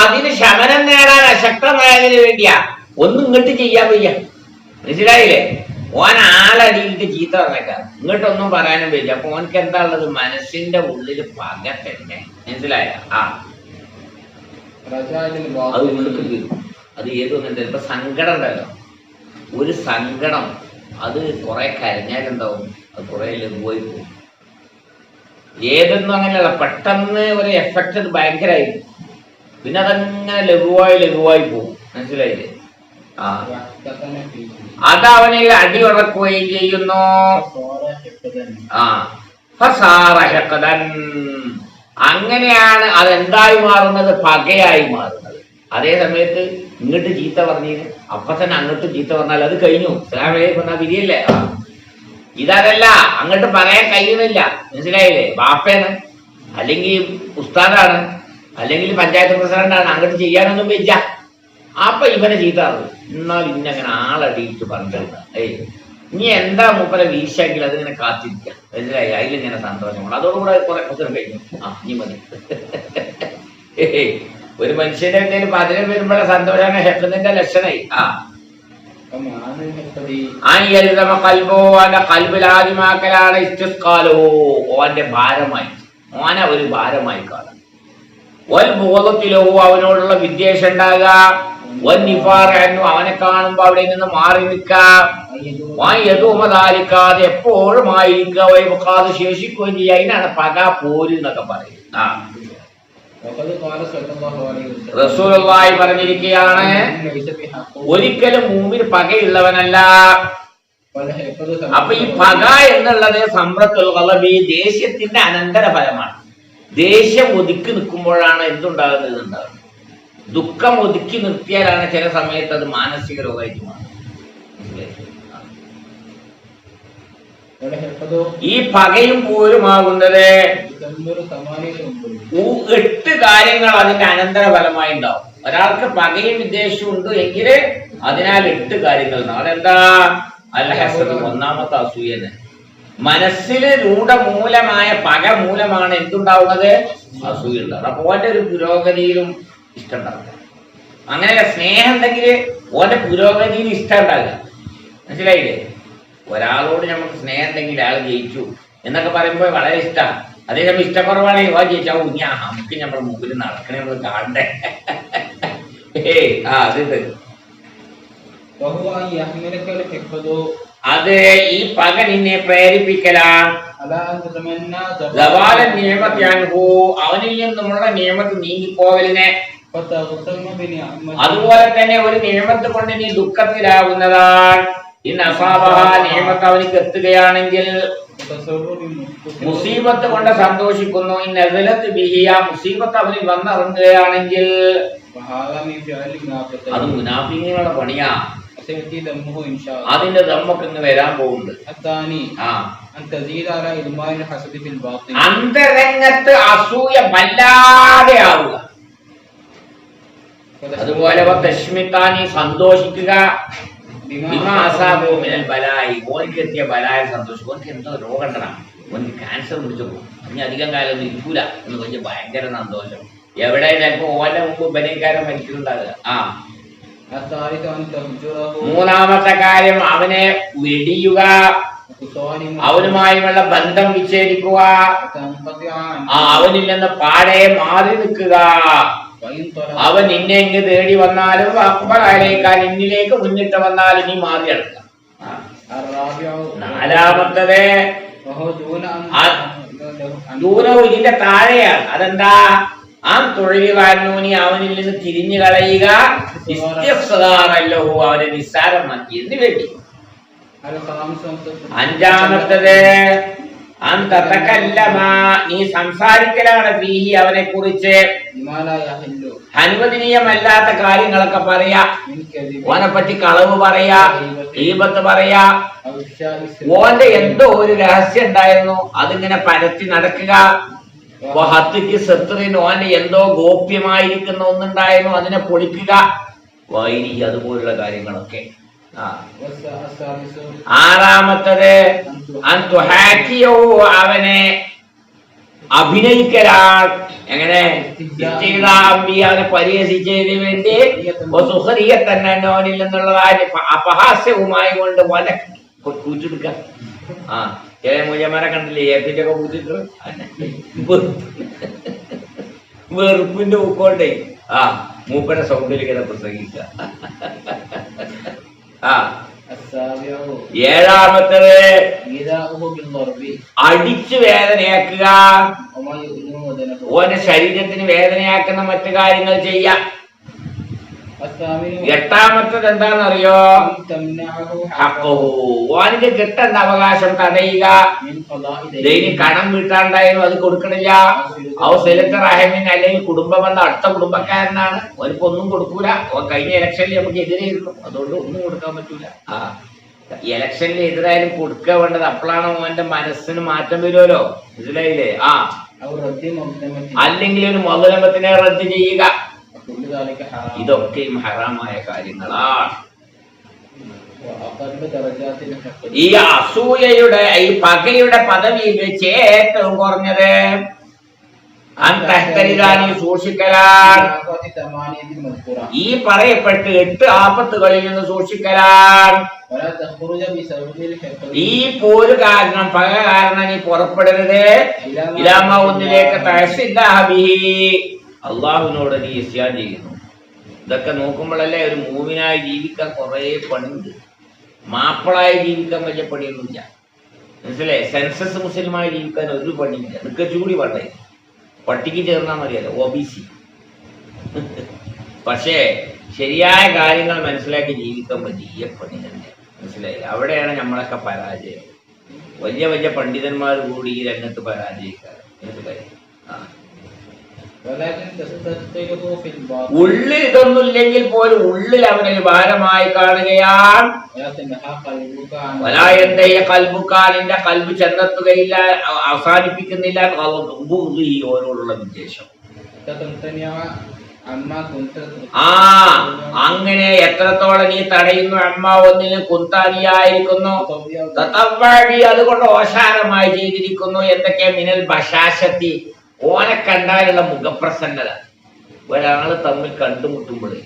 അതിന് ശമനം നേടാൻ അശക്തമായതിന് വേണ്ടിയാ. ഒന്നും ഇങ്ങോട്ട് ചെയ്യാൻ വയ്യ. മനസ്സിലായില്ലേ? ഓൻ ആളടിയിട്ട് ചീത്ത പറഞ്ഞേക്കാം, ഇങ്ങോട്ടൊന്നും പറയാനും വയ്യ. അപ്പൊ ഓനക്ക് എന്താ ഉള്ളത്? മനസ്സിന്റെ ഉള്ളിൽ പക തന്നെ. മനസ്സിലായ? അത് ഉള്ളിൽ തീരും. അത് ഏതൊന്നും ഇപ്പൊ സങ്കടം ഉണ്ടല്ലോ, ഒരു സങ്കടം അത് കുറെ കരഞ്ഞാലുണ്ടാവും, അത് കുറെ ലഘുവായി പോകും. ഏതൊന്നും അങ്ങനെയല്ല, പെട്ടെന്ന് ഒരു എഫക്റ്റ് അത് ഭയങ്കരമായിരിക്കും, പിന്നെ അതങ്ങനെ ലഘുവായി പോകും. മനസ്സിലായില്ലേ? അതവനിൽ അടിയുറക്കുകയും ചെയ്യുന്നു. അങ്ങനെയാണ് അതെന്തായി മാറുന്നത്? പകയായി മാറുന്നത്. അതേ സമയത്ത് ഇങ്ങോട്ട് ചീത്ത പറഞ്ഞതിന് അപ്പൊ തന്നെ അങ്ങോട്ട് ചീത്ത പറഞ്ഞാൽ അത് കഴിഞ്ഞു. പറഞ്ഞാൽ വിധിയല്ലേ? ഇതല്ല, അങ്ങോട്ട് പറയാൻ കഴിയുന്നില്ല. മനസ്സിലായില്ലേ? ബാപ്പയാണ്, അല്ലെങ്കിൽ ഉസ്താദാണ്, അല്ലെങ്കിൽ പഞ്ചായത്ത് പ്രസിഡന്റാണ്, അങ്ങോട്ട് ചെയ്യാനൊന്നും വെച്ച. അപ്പൊ ഇവനെ ചീത്ത പറഞ്ഞു. എന്നാൽ ഇന്നങ്ങനെ ആളടിയിട്ട് പറഞ്ഞിട്ടുണ്ട്. ഇനി എന്താ മൂപ്പരെ വീശാങ്കിൽ അതിങ്ങനെ കാത്തിരിക്കാം. മനസ്സിലായി? അതിലിങ്ങനെ സന്തോഷമാണ്. അതോടുകൂടെ കുറെ പ്രശ്നം കഴിഞ്ഞു. ഇനി മതി. ഒരു മനുഷ്യന്റെ എന്തെങ്കിലും പതിനം വരുമ്പോഴെ സന്തോഷമാണ് ഹെഫിന്റെ ലക്ഷണമായി. കൽബിലാദ്യമാക്കലാണ് ഇസ്തിസ്കാലോ, ഓന്റെ ഭാരമായി, ഓനെ ഒരു ഭാരമായി കാണും. വൽ ബോധത്തിലോ അവനോടുള്ള വിദ്വേഷം ഉണ്ടാകുക. വൻ നിഫാറു അവനെ കാണുമ്പോ അവിടെ നിന്ന് മാറി നിൽക്കാം. വായതുമതാലിക്കാതെ എപ്പോഴും ആയിരിക്കുക. വൈകാതെ ശേഷിക്കുകയും ചെയ്യുക. അതിനാണ് പക പോര് എന്നൊക്കെ പറയും. റസൂലുള്ളാഹി പറഞ്ഞിരിക്കുകയാണ്, ഒരിക്കലും മൂമിന് പകയുള്ളവനല്ല. അപ്പൊ ഈ പക എന്നുള്ളത് സമ്രത്തുൽ ഖലബി, ദേഷ്യത്തിന്റെ അനന്തര ഫലമാണ്. ദേഷ്യം ഒതുക്കി നിൽക്കുമ്പോഴാണ് എന്തുണ്ടാകുന്നത്? ഉണ്ടാകുന്നത് ദുഃഖം ഒതുക്കി നിർത്തിയാലാണ് ചില സമയത്ത് അത് മാനസിക രോഗമായിട്ട് മാറും. ഈ പകയും പോരുമാകുന്നത് 8 കാര്യങ്ങൾ അതിന്റെ അനന്തര ഫലമായി ഉണ്ടാവും. ഒരാൾക്ക് പകയും വിദ്വേഷവും ഉണ്ട് എങ്കിൽ അതിനാൽ 8 കാര്യങ്ങൾ ഉണ്ടാവും. അതെന്താ? അൽ ഹസദ്, ഒന്നാമത്തെ അസൂയന്. മനസ്സിൽ രൂഢമൂലമായ പക മൂലമാണ് എന്തുണ്ടാവുന്നത്? അസൂയ ഉണ്ടാവുന്നത്. അപ്പൊ ഓന്റെ ഒരു പുരോഗതിയിലും ഇഷ്ടം ഉണ്ടാവില്ല. അങ്ങനെ സ്നേഹം ഉണ്ടെങ്കിൽ ഓന്റെ പുരോഗതിയിൽ ഇഷ്ടം ഉണ്ടാവില്ല. മനസ്സിലായില്ലേ? ഒരാളോട് നമുക്ക് സ്നേഹം ഉണ്ടെങ്കിൽ അയാൾ ജയിച്ചു എന്നൊക്കെ പറയുമ്പോൾ വളരെ ഇഷ്ടമാണ്. അതേസമയം ഇഷ്ടക്കുറവാണെങ്കിൽ ഓ ജയിച്ചാൽ നമുക്ക് നമ്മുടെ മുമ്പിൽ നടക്കണേ, നമ്മൾ കാണണ്ടേ. അതുണ്ട്. അത് ഈ പക നിന്നെ പ്രേരിപ്പിക്കലാണ്. അവനിൽ നിന്നുള്ള നിയമത്ത് നീങ്ങിപ്പോവലിനെ. അതുപോലെ തന്നെ ഒരു നിയമത്ത് കൊണ്ട് നീ ദുഃഖത്തിലാവുന്നതാണ്. നിയമത്ത് അവനിക്ക് എത്തുകയാണെങ്കിൽ മുസീബത്ത് കൊണ്ട് സന്തോഷിക്കുന്നു. മുസീബത്ത് അവനിൽ വന്നിറങ്ങുകയാണെങ്കിൽ അത് മുനാഫിങ്ങളുടെ പണിയാ. അതിന്റെ ദമ്മൊക്കെ ഇന്ന് വരാൻ പോകുന്നുണ്ട്. അന്തരംഗത്ത് അസൂയ വല്ലാതെ ആവുക. അതുപോലെ തശ്മിത്താനി സന്തോഷിക്കുക. ഓനിക്ക് എത്തിയ ബലായ സന്തോഷം. ഓനിക്ക് എന്തോ രോഗം ഉണ്ടടാ, ഓനിക്ക് ക്യാൻസർ പിടിച്ചു പോകും, ഇനി അധികം കാലം ഒന്നും ഇരിക്കൂല എന്ന് വലിയ ഭയങ്കര സന്തോഷം. എവിടെ ചിലപ്പോ ഓന്റെ മുമ്പ് ബലിക്കാരൻ മരിക്കുന്നുണ്ടാകുക. മൂന്നാമത്തെ കാര്യം അവനെ വെടിയുക, അവനുമായുള്ള ബന്ധം വിച്ഛേദിക്കുക, അവനിൽ നിന്ന് പാടെ മാറി നിൽക്കുക. അവൻ നിന്നെ ഇങ്ങ് തേടി വന്നാലും അക്ബറാലേക്കാൻ നിന്നിലേക്ക് മുന്നിട്ട് വന്നാലും നീ മാറി നടക്കുക. നാലാമത്തത് ദൂരവും ഇതിന്റെ താഴെയാണ്. അതെന്താ? ആ തൊഴിലുകാരനൂനി അവനിൽ നിന്ന് തിരിഞ്ഞു കളയുക, നിത്യസ്വതാറല്ലോ അവനെ നിസ്സാരമാക്കി എന്ന് വേണ്ടി. അഞ്ചാമത്തത് നീ സംസാരിക്കലാണ് ഫീഹി അവനെ കുറിച്ച് അനുവദനീയമല്ലാത്ത കാര്യങ്ങളൊക്കെ പറയാ, ഓനെ പറ്റി കളവ് പറയാ, ഗീബത്ത് പറയാ. ഓന്റെ എന്തോ ഒരു രഹസ്യം ഉണ്ടായിരുന്നു, അതിങ്ങനെ പരത്തി നടക്കുക. ഹത്തിക്ക് സത്രിന് ഓന്റെ എന്തോ ഗോപ്യമായിരിക്കുന്ന ഒന്നുണ്ടായിരുന്നു, അതിനെ പൊളിക്കുക. വൈരി അതുപോലുള്ള കാര്യങ്ങളൊക്കെ. ആറാമത്തത് അവനെ അഭിനയിക്കലാണ്. എങ്ങനെ? അവനെ പരിഹസിച്ചതിന് വേണ്ടി തന്നെ നോനിൽ നിന്നുള്ളതായ അപഹാസ്യവുമായി കൊണ്ട് വല കൂച്ചെടുക്ക. ചില മുജമാരെ കണ്ടില്ലേ, ഏപ്പിന്റെ ഒക്കെ കൂച്ചിട്ട് വെറുപ്പിന്റെ ഊക്കോണ്ടേ മൂപ്പന്റെ സൗണ്ടിൽ ഇങ്ങനെ പ്രസംഗിക്ക. ഏഴാമത്തത് അടിച്ചു വേദനയാക്കുക, ഓന്റെ ശരീരത്തിന് വേദനയാക്കുന്ന മറ്റു കാര്യങ്ങൾ ചെയ്യാം. എട്ടാമത്തത് എന്താണെന്നറിയോ? ഓനിക്ക് കിട്ടേണ്ട അവകാശം തടയുക. ദൈനി കണം വീട്ടാണ്ടായാലും അത് കൊടുക്കണില്ല. റഹമിൻ അല്ലെങ്കിൽ കുടുംബ ബന്ധം, അടുത്ത കുടുംബക്കാരനാണ്, ഓനിപ്പോ ഒന്നും കൊടുക്കൂല. ഓൻ കഴിഞ്ഞ ഇലക്ഷനിൽ നമുക്ക് എതിരായിരുന്നു, അതുകൊണ്ട് ഒന്നും കൊടുക്കാൻ പറ്റൂല. ഇലക്ഷനിൽ എതിരായാലും കൊടുക്കുക വേണ്ടത്. അപ്പോഴാണ് ഓന്റെ മനസ്സിന് മാറ്റം വരുമല്ലോ, മനസ്സിലായില്ലേ? അല്ലെങ്കിൽ ഒരു മുതലമത്തിനെ റദ്ദ് ചെയ്യുക. ഇതൊക്കെയും ഹറാമായ കാര്യങ്ങളാണ്. ഈ അസൂയയുടെ ഈ പകയുടെ പദവി വെച്ച് ഏറ്റവും കുറഞ്ഞത് അന്തഹ്തരിതാനി സൂക്ഷിക്കലാണ്. ഈ പറയപ്പെട്ട് 8 ആപത്തുകളിൽ നിന്ന് സൂക്ഷിക്കലാണ്. ഈ പോര് കാരണം, പക കാരണം നീ പുറപ്പെടരുത്. ഇലാമ ഒന്നിലേക്ക് അള്ളാഹുവിനോട് നീ ഇസ്യാൻ ചെയ്യുന്നു. ഇതൊക്കെ നോക്കുമ്പോഴല്ലേ ഒരു മൂവിനായി ജീവിക്കാൻ കുറെ പണിയുണ്ട്. മാപ്പിളായി ജീവിക്കാൻ വലിയ പണിയൊന്നുമില്ല, മനസ്സിലായി? സെൻസസ് മുസ്ലിമായി ജീവിക്കാൻ ഒരു പണിയില്ല. നിനക്ക് ചൂടി വേണ്ടേ, പട്ടിക്ക് ചേർന്നാൽ മതിയല്ലോ, OBC. പക്ഷേ ശരിയായ കാര്യങ്ങൾ മനസ്സിലാക്കി ജീവിക്കാൻ വലിയ പണി തന്നെ, മനസ്സിലായി? അവിടെയാണ് നമ്മളൊക്കെ പരാജയം. വലിയ വലിയ പണ്ഡിതന്മാർ കൂടി ഈ രംഗത്ത് പരാജയിക്കാറ്, മനസ്സിലായി? ഉള്ളിൽ ഇതൊന്നുമില്ലെങ്കിൽ പോലും ഉള്ളിൽ അവനൊരു ഭാരമായി കാണുകയാണ്. കൽബുക്കാലിന്റെ കൽബ് ചെന്നെത്തുകയില്ല, അവസാനിപ്പിക്കുന്നില്ല ഓരോടുള്ള വിദ്വേഷം. അങ്ങനെ എത്രത്തോളം നീ തടയുന്നു. അമ്മ ഒന്നിന് കുന്താനിയായിരിക്കുന്നു, അതുകൊണ്ട് ഓശാരമായി ചെയ്തിരിക്കുന്നു. എന്തൊക്കെ? മിനൽ ബശാശത്തി, ഓനെ കണ്ടാലുള്ള മുഖപ്രസന്നത. ഒരാള് തമ്മിൽ കണ്ടുമുട്ടുമ്പോഴേ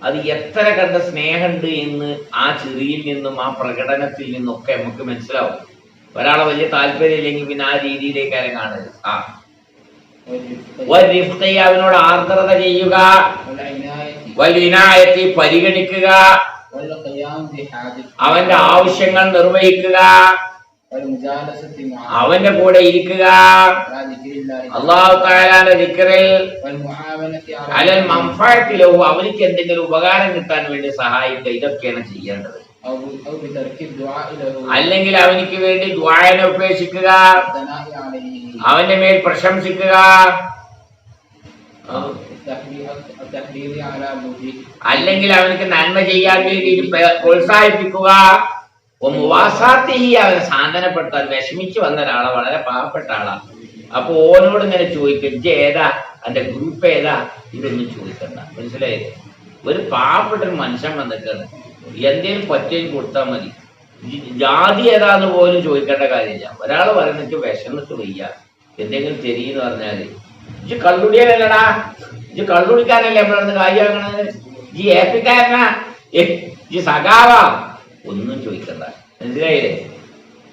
അത് എത്ര കണ്ട സ്നേഹമുണ്ട് എന്ന് ആ ചിറിയിൽ നിന്നും ആ പ്രകടനത്തിൽ നിന്നൊക്കെ നമുക്ക് മനസ്സിലാവും. ഒരാളെ വലിയ താല്പര്യം ഇല്ലെങ്കിൽ പിന്നെ ആ രീതിയിലേക്കാരും കാണരുത്. അവനോട് ആർദ്രത ചെയ്യുക, വലിനായത്തി പരിഗണിക്കുക, അവന്റെ ആവശ്യങ്ങൾ നിർവഹിക്കുക, അവന്റെ കൂടെ ഇരിക്കുക, അല്ലാഹു തആലാന്റെ ദിക്റിൽ അലൽ മൻഫഅത്തിലോ അവനിക്ക് എന്തെങ്കിലും ഉപകാരം കിട്ടാൻ വേണ്ടി സഹായിക്കുക. ഇതൊക്കെയാണ് ചെയ്യേണ്ടത്. അല്ലെങ്കിൽ അവനിക്ക് വേണ്ടി ദുആനെ ഉപേക്ഷിക്കുക, അവന്റെ മേൽ പ്രശംസിക്കുക, അല്ലെങ്കിൽ അവനക്ക് നന്മ ചെയ്യാൻ വേണ്ടി പ്രോത്സാഹിപ്പിക്കുക. അവനെ സാന്ത്വനപ്പെടുത്താൻ. വിഷമിച്ച് വന്ന ഒരാളെ, വളരെ പാവപ്പെട്ട ആളാണ്. അപ്പൊ ഓനോട് ഇങ്ങനെ ചോദിക്കും, ഏതാ എന്റെ ഗ്രൂപ്പ് ഏതാ? ഇതൊന്നും ചോദിക്കണ്ട, മനസ്സിലായില്ലേ? ഒരു പാവപ്പെട്ട ഒരു മനുഷ്യൻ വന്നിട്ടാണ് എന്തേലും പറ്റിയെങ്കിൽ കൊടുത്താൽ മതി. ജാതി ഏതാന്ന് പോലും ചോദിക്കേണ്ട കാര്യമില്ല. ഒരാൾ പറഞ്ഞിട്ട് വിശന്നിട്ട് വയ്യ എന്തെങ്കിലും തെരിയെന്ന് പറഞ്ഞാല് ഇജ്ജ് കള്ളുടിയാനല്ലടാ, ഇജ്ജ് കള്ളുടിക്കാനല്ലേ നമ്മളന്ന് കായ് വാങ്ങണത്, ഇജ്ജ് ഏപ്പിക്കാരനാ, ഇജ്ജ് സഖാവാ, ഒന്നും ചോദിക്കണ്ട. മനസ്സിലായില്ലേ?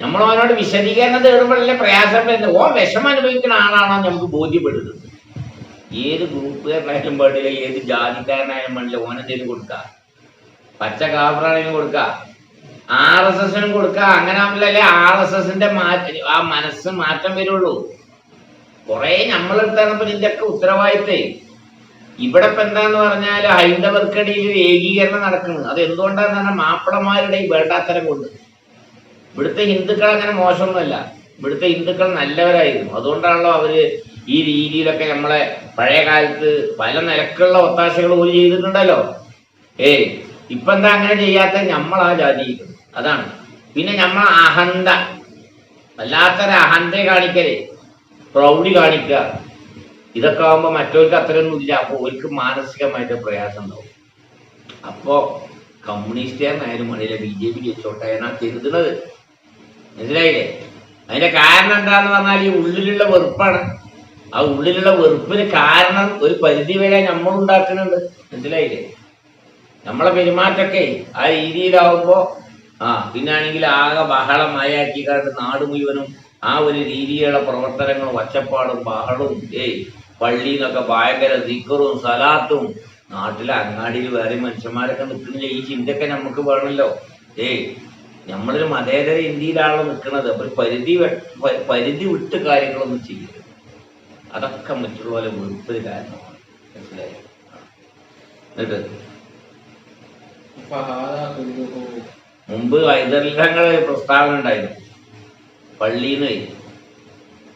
നമ്മൾ അവനോട് വിശദീകരണം തേടുമ്പോഴല്ലേ പ്രയാസം വരുന്നത്. ഓൻ വിഷമം അനുഭവിക്കുന്ന ആളാണോ നമുക്ക് ബോധ്യപ്പെടുന്നത്. ഏത് ഗ്രൂപ്പുകാരനായാലും പാടില്ല, ഏത് ജാതിക്കാരനായാലും പാടില്ല, ഓനെന്തേലും കൊടുക്കുക. പച്ച കാഫറാണെങ്കിലും കൊടുക്കുക, RSSനും കൊടുക്കുക. അങ്ങനെ ആകുമ്പോഴല്ലേ RSSന്റെ ആ മനസ്സ് മാറ്റം വരുള്ളൂ. കുറെ നമ്മളെടുത്താണ് ഇതിന്റെയൊക്കെ ഉത്തരവാദിത്തേ. ഇവിടെ ഇപ്പൊ എന്താന്ന് പറഞ്ഞാൽ ഹൈന്ദവർക്കിടയിൽ ഏകീകരണം നടക്കുന്നത്. അത് എന്തുകൊണ്ടാന്ന് പറഞ്ഞാൽ മാപ്പിളമാരുടെ ഈ വേണ്ടാത്തരം കൊണ്ട്. ഇവിടുത്തെ ഹിന്ദുക്കൾ അങ്ങനെ മോശമൊന്നുമല്ല, ഇവിടുത്തെ ഹിന്ദുക്കൾ നല്ലവരായിരുന്നു. അതുകൊണ്ടാണല്ലോ അവര് ഈ രീതിയിലൊക്കെ നമ്മളെ പഴയ കാലത്ത് പല നിലക്കുള്ള ഒത്താശകൾ പോലും ചെയ്തിട്ടുണ്ടല്ലോ. ഇപ്പൊ എന്താ അങ്ങനെ ചെയ്യാത്ത? നമ്മളാ ജാതി, അതാണ്. പിന്നെ നമ്മൾ അഹന്ത, വല്ലാത്തൊരു അഹന്തയെ കാണിക്കല്, പ്രൗഢി കാണിക്കുക, ഇതൊക്കെ ആകുമ്പോ മറ്റവർക്ക് അത്രയൊന്നും ഇല്ല. അപ്പൊ അവർക്ക് മാനസികമായിട്ട് പ്രയാസം ഉണ്ടാവും. അപ്പോ കമ്മ്യൂണിസ്റ്റുകാരനായാലും മണിയിലെ BJP ജയിച്ചോട്ടെ എന്നാ കരുതുന്നത്. മനസ്സിലായില്ലേ? അതിന്റെ കാരണം എന്താന്ന് പറഞ്ഞാൽ ഈ ഉള്ളിലുള്ള വെറുപ്പാണ്. ആ ഉള്ളിലുള്ള വെറുപ്പിന് കാരണം ഒരു പരിധി വരെ നമ്മൾ ഉണ്ടാക്കുന്നുണ്ട്. മനസ്സിലായില്ലേ? നമ്മളെ പെരുമാറ്റമൊക്കെ ആ രീതിയിലാവുമ്പോ പിന്നാണെങ്കിൽ ആകെ ബഹളമായാക്കിക്കാണ്ട് നാട് മുഴുവനും ആ ഒരു രീതിയിലുള്ള പ്രവർത്തനങ്ങളും ഒച്ചപ്പാടും ബഹളവും പള്ളിയിൽ നിന്നൊക്കെ ഭയങ്കര ദിക്കറും സലാത്തും. നാട്ടിലെ അങ്ങാടിയിൽ വേറെ മനുഷ്യന്മാരൊക്കെ നിൽക്കുന്നില്ല. ഈ ചിന്തയൊക്കെ നമുക്ക് വേണമല്ലോ. നമ്മളൊരു മതേതര ഇന്ത്യയിലാണല്ലോ നിൽക്കുന്നത്. അപ്പൊ പരിധി വിട്ട് കാര്യങ്ങളൊന്നും ചെയ്യരുത്. അതൊക്കെ മറ്റുള്ളവരെ വെറുപ്പിന് കാരണമാണ്. മനസ്സിലായി? എന്നിട്ട് മുമ്പ് ഹൈദർലങ്ങള് പ്രസ്താവന ഉണ്ടായിരുന്നു, പള്ളിന്ന്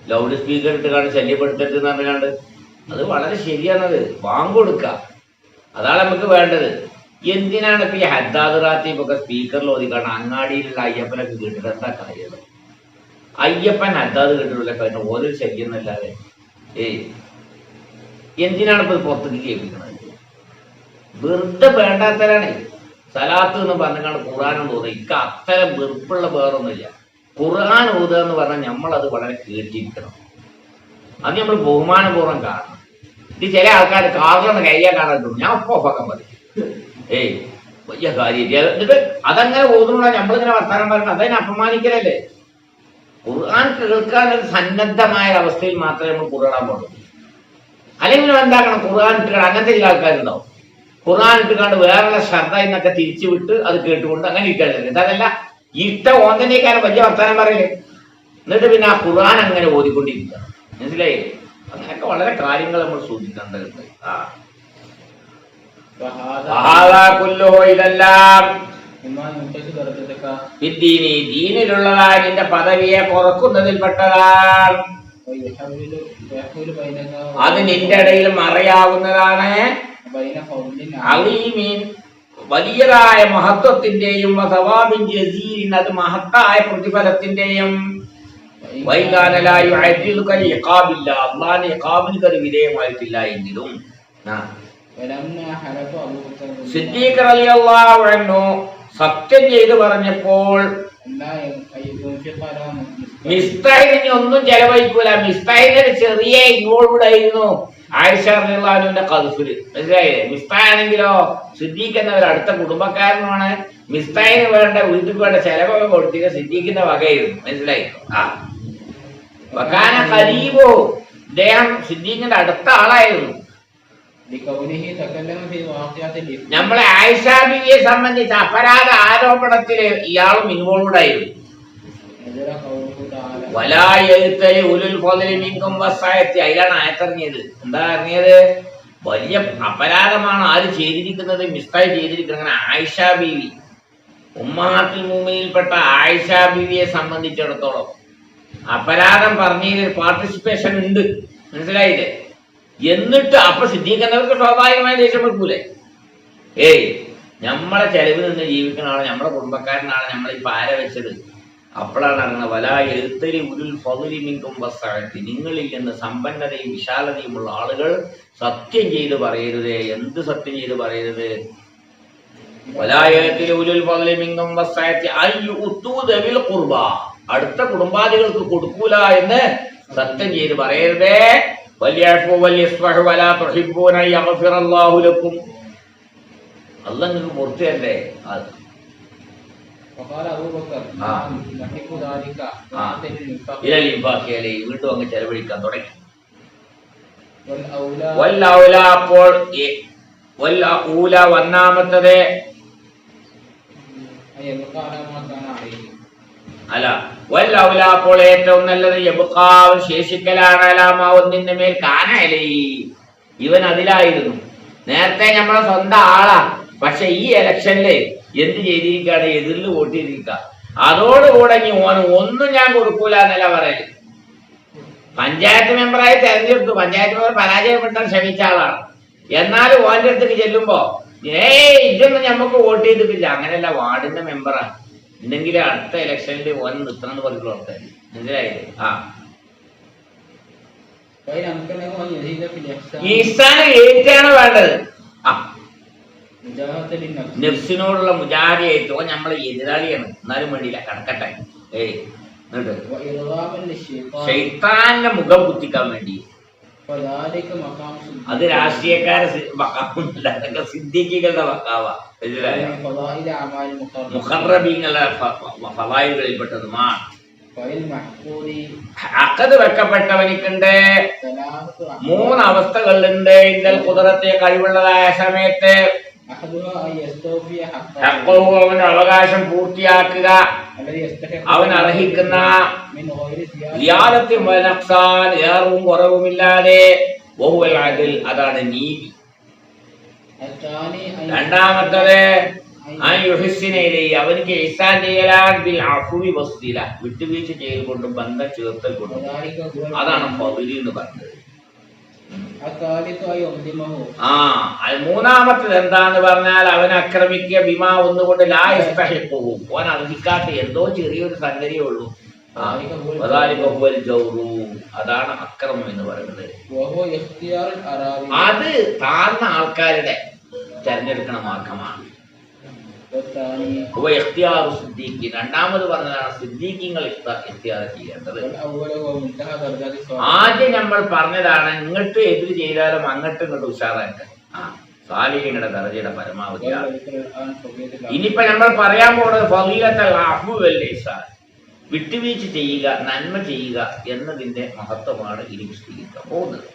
ലൗഡ് സ്പീക്കർ ഇട്ട് കാണാൻ ശല്യപ്പെടുത്തരുത് എന്ന് പറഞ്ഞാണ്ട്. അത് വളരെ ശരിയാണത്. വാങ്ങൊടുക്ക, അതാണ് നമുക്ക് വേണ്ടത്. എന്തിനാണ് ഇപ്പൊ ഈ ഹദ്ദാദ് റാത്തീബൊക്കെ സ്പീക്കറിൽ ഓതിക്കാണ് അങ്ങാടിയിലുള്ള അയ്യപ്പനൊക്കെ കേട്ടിട്ട് എന്താ കാര്യം? അയ്യപ്പൻ ഹദ്ദാദ് കേട്ടിട്ടില്ല, കാരണം ഓരോ ശല്യം എന്നല്ലാതെ. എന്തിനാണ് ഇപ്പൊ പുറത്തേക്ക് കേൾപ്പിക്കുന്നത്? വെറുതെ വേണ്ടാത്തരാണ്. സലാത്ത് എന്ന് പറഞ്ഞാണ് ഖുർആൻ തോന്നുന്നത്. ഇക്ക അത്തരം വെറുപ്പുള്ള വേറൊന്നുമില്ല. ഖുർആൻ ഓതുക എന്ന് പറഞ്ഞാൽ നമ്മളത് വളരെ കേട്ടിരിക്കണം. അത് നമ്മൾ ബഹുമാനപൂർവ്വം കാണണം. ഇത് ചില ആൾക്കാർ കാറിലൊന്ന് കയ്യാൻ കാണാൻ ഞാൻ ഒപ്പൊക്കെ പറയും, വലിയ കാര്യം. എന്നിട്ട് അതങ്ങനെ ഓതുന്നുള്ള നമ്മളിങ്ങനെ വർത്താനം പറയുന്നത് അതിനെ അപമാനിക്കലല്ലേ? ഖുർആൻ കേൾക്കാൻ ഒരു സന്നദ്ധമായ അവസ്ഥയിൽ മാത്രമേ നമ്മൾ ഖുർആൻ പാടുള്ളൂ. അല്ലെങ്കിൽ എന്താക്കണം, ഖുർആൻ ഇട്ടുകാണ്ട് അങ്ങനത്തെ ചില ആൾക്കാരുണ്ടാവും. ഖുർആൻ ഇട്ടുകാണ്ട് വേറെ ശ്രദ്ധ എന്നൊക്കെ തിരിച്ചു വിട്ട് അത് കേട്ടുകൊണ്ട് അങ്ങനെ ഇരിക്കാറില്ല. അതല്ല, ഇട്ട ഓന്തനേക്കാരും വലിയ വർത്താനം പറയില്ലേ? എന്നിട്ട് പിന്നെ ആ ഖുർആൻ അങ്ങനെ ഓതിക്കൊണ്ടിരിക്കുക. മനസ്സിലായില്ലേ? അങ്ങനെയൊക്കെ വളരെ കാര്യങ്ങൾ നമ്മൾ സൂചിക്കേണ്ടതുണ്ട്. ഇതെല്ലാം ദീനിലുള്ളതായ നിന്റെ പദവിയെ കുറക്കുന്നതിൽപ്പെട്ടതാണ്. അത് നിന്റെ ഇടയിൽ മറയാവുന്നതാണ്. വലിയതായ മഹത്വത്തിന്റെയും അത് മഹത്തായ പ്രതിഫലത്തിന്റെയും അള്ളാന്റെ ഇഖാബിന് വിധേയമായിട്ടില്ല എങ്കിലും സിദ്ദീഖ് റളിയല്ലാഹു അൻഹു സത്യം ചെയ്ത് പറഞ്ഞപ്പോൾ മിസ്താഹിന് ഒന്നും ചെലവഴിക്കൂല. മിസ്താഹിന് ചെറിയ ഇൻവോൾവ്ഡ് ആയിരുന്നു ആയിഷ റളിയല്ലാഹു അൻഹയുടെ ഖദ്ഫില്. മനസ്സിലായില്ലേ? മിസ്താഹാണെങ്കിലോ സിദ്ദീഖ് എന്നവർ അടുത്ത കുടുംബക്കാരനുമാണ്. മിസ്താഹിന് വേണ്ട വീട്ടിൽ വേണ്ട ചെലവൊക്കെ കൊടുത്തിട്ട് സിദ്ദീഖിന്റെ വകയായിരുന്നു. മനസ്സിലായി? വകാന ഖരീബു, അദ്ദേഹം സിദ്ദീഖിന്റെ അടുത്ത ആളായിരുന്നു. നമ്മളെ ആയിഷ ബീവിയെ സംബന്ധിച്ച് അപരാധ ആരോപണത്തില് ഇയാളും ഇൻവോൾവ്ഡ് ആയിരുന്നു. അതിലാണ് ആയത്തിറങ്ങിയത്. എന്താ ഇറങ്ങിയത്? വലിയ അപരാധമാണ് ആര് ചെയ്തിരിക്കുന്നത്? മിസ്തായി ചെയ്തിരിക്കുന്നത്. അങ്ങനെ ആയിഷ ബീവി, ഉമ്മഹാത്തുൽ മുഅ്മിനീൻപ്പെട്ട ആയിഷ ബീവിയെ സംബന്ധിച്ചിടത്തോളം അപരാധം പറഞ്ഞതിൽ പാർട്ടിസിപ്പേഷൻ ഉണ്ട്. മനസ്സിലായില്ലേ? എന്നിട്ട് അപ്പൊ സിദ്ദീഖിനവർക്ക് സ്വാഭാവികമായ ദേഷ്യം വെക്കൂലേ? നമ്മളെ ചെലവിൽ നിന്ന് ജീവിക്കുന്ന ആളെ, നമ്മളെ കുടുംബക്കാരനാണ് നമ്മളീ പാര വെച്ചത്. അപ്പോഴാണ് അറിയുന്നത് വലാ എഴുത്തരി ഉരുൾ ഫദ്ലി മിൻകും വസ്അഅത്തി, നിങ്ങളിൽ നിന്ന് സമ്പന്നതയും വിശാലതയുമുള്ള ആളുകൾ സത്യം ചെയ്ത് പറയരുതേ. എന്ത് സത്യം ചെയ്ത് പറയരുത്? അടുത്ത കുടുംബാദികൾക്ക് കൊടുക്കൂല എന്ന് സത്യം ചെയ്ത് പറയരുതേ. അല്ലാഹ് നിങ്ങൾക്ക് പുറത്തു തരണ്ടേ? അത് വീണ്ടും അങ്ങ് ചെലവഴിക്കാൻ തുടങ്ങി. അപ്പോൾ ഒന്നാമത്തത് അല്ല വല്ലൗല അപ്പോൾ ഏറ്റവും നല്ലത് യബ്ഖാവ് ശേഷിക്കലാണ്. അലാമ ഒന്നിന്റെ മേൽ കാനലി ഇവൻ അതിലായിരുന്നു. നേരത്തെ നമ്മളെ സ്വന്തം ആളാ, പക്ഷെ ഈ ഇലക്ഷനില് എന്ത് ചെയ്തിരിക്കാണ്? എതിരിൽ വോട്ട് ചെയ്തിരിക്ക. അതോടുകൂടെ ഓന് ഒന്നും ഞാൻ കൊടുക്കൂല എന്നല്ല പറയല്. പഞ്ചായത്ത് മെമ്പറായി തെരഞ്ഞെടുത്തു, പഞ്ചായത്ത് മെമ്പർ പരാജയപ്പെട്ടാൽ ക്ഷമിച്ച ആളാണ്. എന്നാലും ഓന്റെ അടുത്തേക്ക് ചെല്ലുമ്പോ ഇതൊന്നും ഞമ്മക്ക് വോട്ട് ചെയ്തിട്ടില്ല. അങ്ങനെയല്ല, വാർഡിന്റെ മെമ്പറാണ്. ഉണ്ടെങ്കിൽ അടുത്ത ഇലക്ഷനിൽ ഓൻ നിർത്തണമെന്ന് പറഞ്ഞിട്ടുള്ള ആൾക്കാർ മനസ്സിലായില്ലേ? ഈസാന് ഏറ്റാണ് വേണ്ടത്. നഫ്സിനോടുള്ള മുജാഹിദ് ഏറ്റോ നമ്മളെ എതിരാളിയാണ്. എന്നാലും വേണ്ടിയില്ല, കടക്കട്ടെ. എന്നിട്ട് ശൈത്താന്റെ മുഖം കുത്തിക്കാൻ വേണ്ടി അത് രാഷ്ട്രീയക്കാരെ മക്കാവുന്നില്ല, അതൊക്കെ സിദ്ദീഖികളുടെ മക്കാവാ. മുഖറബീങ്ങളുടെ ഫളായിലുകളിൽപ്പെട്ടതുമാണ്. അക്കത് വെക്കപ്പെട്ടവനിക്കുണ്ട് 3 അവസ്ഥകളുണ്ട്. ഇന്ത്യൽ കുതിരത്തെ കഴിവുള്ളതായ സമയത്ത് അവന്റെ അവകാശം പൂർത്തിയാക്കുക, അവൻ അർഹിക്കുന്ന ഏറവും കുറവുമില്ലാതെ അതാണ് നീതി. രണ്ടാമത്തത് അവനിക്ക് ഇഹ്സാൻ ചെയ്യലാൻ ബിൽ അഫ്വി വസ്തില, വിട്ടുവീഴ്ച ചെയ്ത് കൊണ്ടും ബന്ധം ചേർത്തൽ കൊണ്ടും. അതാണ് ഫദ്ലി എന്ന് പറഞ്ഞത്. മൂന്നാമത്തത് എന്താന്ന് പറഞ്ഞാൽ അവൻ ആക്രമിക്കുക ബിമാ ഒന്നുകൊണ്ട് ലാ യസ്തഹിഖുഹു, ഓൻ അർഹിക്കാത്ത എന്തോ ചെറിയൊരു സംഗതിയേ ഉള്ളൂ. അതാണ് അക്രമം എന്ന് പറയുന്നത്. അത് താഴ്ന്ന ആൾക്കാരുടെ തെരഞ്ഞെടുക്കണ മാർഗമാണ്. രണ്ടാമത് പറഞ്ഞതാണ് സിദ്ദീഖീങ്ങൾ ഇഖ്തിയാർ ചെയ്യേണ്ടത്. ആദ്യം നമ്മൾ പറഞ്ഞതാണ് ഇങ്ങോട്ട് എതിര് ചെയ്താലും അങ്ങോട്ടും ഇങ്ങോട്ട് ഉഷാറായിട്ട് സാലിഹീങ്ങളുടെ ദർജയുടെ പരമാവധിയാണ്. ഇനിയിപ്പോ നമ്മൾ പറയാൻ പോകുന്നത് ഫളീലത്തുൽ അഫ്വി വൽ ഇഹ്സാൻ, വിട്ടുവീഴ്ച ചെയ്യുക, നന്മ ചെയ്യുക എന്നതിന്റെ മഹത്വമാണ് ഇനി വിശദീകരിക്കാൻ പോകുന്നത്.